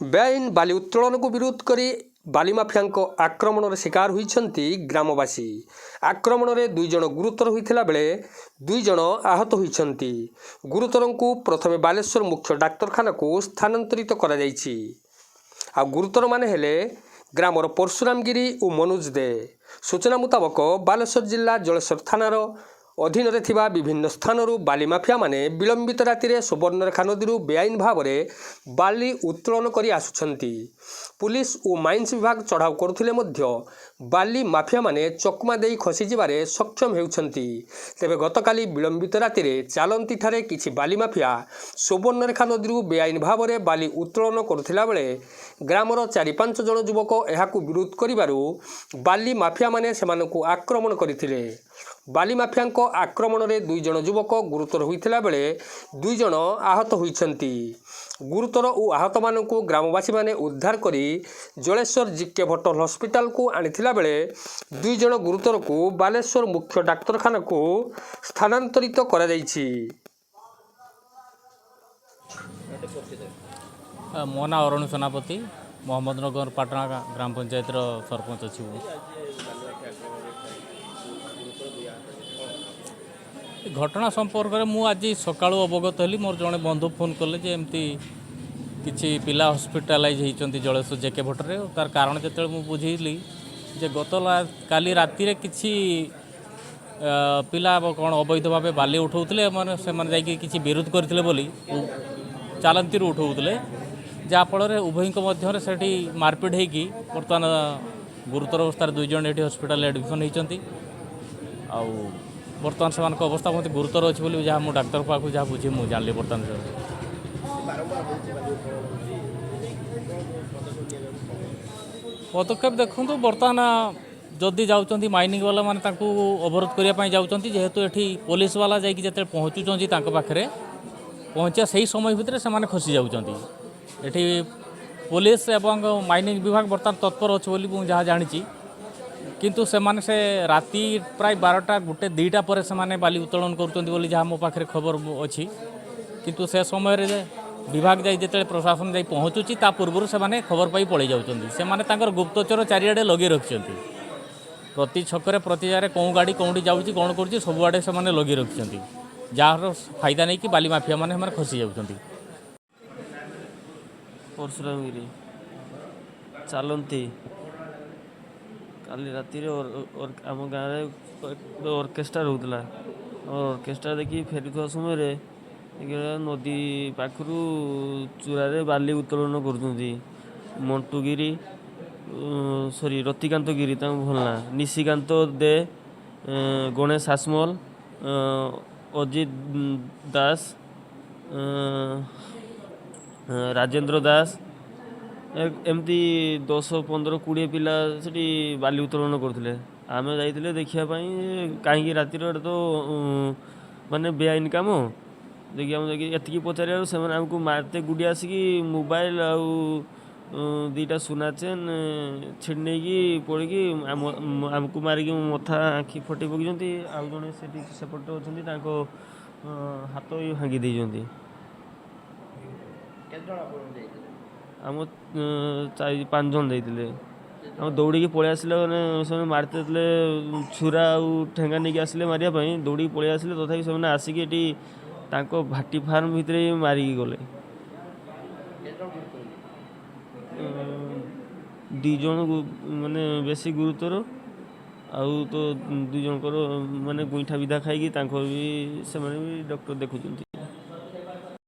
बेआईन बाली उत्तोलन को विरोध करी बाली माफिया आक्रमण शिकार होती ग्रामवासी। आक्रमण में 2 जन गुरुतर होता बेले 2 जन आहत होती। गुरुतर को प्रथमे बालेश्वर मुख्य डाक्तरखाना को स्थानांतरित कर गुरुतर माने हेले ग्रामर परशुराम गिरी और मनोज दे। सूचना मुताबक बालेश्वर जिला जलेश्वर थानार अधीन विभिन्न स्थानरू बाली माफिया माने विलंबित राति सुवर्णरेखा नदी बेआईन भाव में बाली उत्तोलन कर आसुछंती। पुलिस और माइंस विभाग चढ़ाऊ करुथिले मध्य बाली माफिया माने चकमा देई खसी जिबारे सक्षम हेउछंती। तेबे गतकाली विलंबित राति चालंती ठारे किछि बाली माफिया सुवर्णरेखा नदी बेआईन भाव में बाली उत्तोलन करुथिला बेले ग्रामर 4-5 जन युवक एहाकु विरोध करिबारु बाली माफिया माने सेमानकु आक्रमण करिथिले। बाली माफिया आक्रमण में 2 जन युवक गुरुतर होता बेले 2 जन आहत होती। गुरुतर और आहत मानू ग्रामवासी माने उद्धार करी जलेश्वर जिके भट्टल हॉस्पिटल को आनिथिला बेले 2 जन गुरुतर को बालेश्वर मुख्य डाक्तरखाना को स्थानांतरित करा जायछि। मो ना अरुण सेनापति मोहम्मदनगर पाटना ग्राम पंचायत सरपंच अच्छी। घटना संपर्क में मु आज सका अवगत हली। मोर जड़े बंधु फोन कले एमती किसी पिला हॉस्पिटलाइज होती जलेश्वर जेके भट्टरे। तार कारण जो बुझेली गत काली राति किसी पिला कौन अवैध भाव बाली उठाऊले से किसी विरोध करते बोली चालती उठाऊले जहाँफल उभय मध्य से मारपीट होगी बर्तमान गुरुतर अवस्था 2 जन ये हॉस्पिटल एडमिशन होती। बर्तमान से अवस्था बहुत गुरुतर अच्छी बोली जहाँ मुझे डाक्तर पाक जहाँ बुझे मुझे जानी बर्तमान पदक्षेप देखूँ बर्तमान जदि जाऊँच माइनिंग वाला मैंने अवरोध करने जाऊँच जेहेतु ये पुलिस वाला जाते पहुँचुं पाखे पहुँचा से समय भितर से खसी जाऊँच। ये पुलिस एवं माइनिंग विभाग बर्तमान तत्पर अच्छे बोली मुझे जहाँ जानी किंतु से राति प्राय 12टा 1-2टा पर से बाली उत्तोलन कर जहाँ मो पाखे खबर अच्छी किंतु से समय रे विभाग जाते प्रशासन जा पहुँचुची ता पूर्व से खबर पाई पड़े जाते गुप्तचर चारिआडे लगे रखिंट प्रति छकरे प्रति जगह कौन गाड़ी कौटी जाऊँगी कौन कर सबुआड़े से लगे रखिंट जार फायदा नहीं कि बाली माफिया मैंने खसी जाती। परशुराम गिरी चालती काली राति आम गाँव ऑर्केस्ट्रा रोला ऑर्केस्ट्रा देखिए फेरुवा समय नदी पाखु चूरारे बाली उत्तोलन कर मंटू गिरी सॉरी रतिकांत गिरी भल ना निशिकांत दे गणेश हासमल अजित दास राजेंद्र दास एमती 10-15-20 पिला से बाली उत्तोलन करते आम जाइए देखापी कहीं राति तो माने बेआईन कम देखिए आम ये पचार से आमको मारते गुड़ी आसिक मोबाइल आउ 2टा सुना चेन छिड़ने की पड़ी आमको मारिकी मथा आखि फटे पकड़ आउ जड़े सेपट अच्छा हाथ भांगी देती आम 4-5 जन जाते आम दौड़ी पलि आसले मैंने मारते छुरा ठेंगा नहीं आसिले मारे दौड़ी पलि आसले तथापि से आसिक भाटी फार्म भितर मारिकी गले 2 जन माने बेसी गुरुतर आउ तो 2 जनकर माने गुईठा विधा खाई भी डॉक्टर देखुं।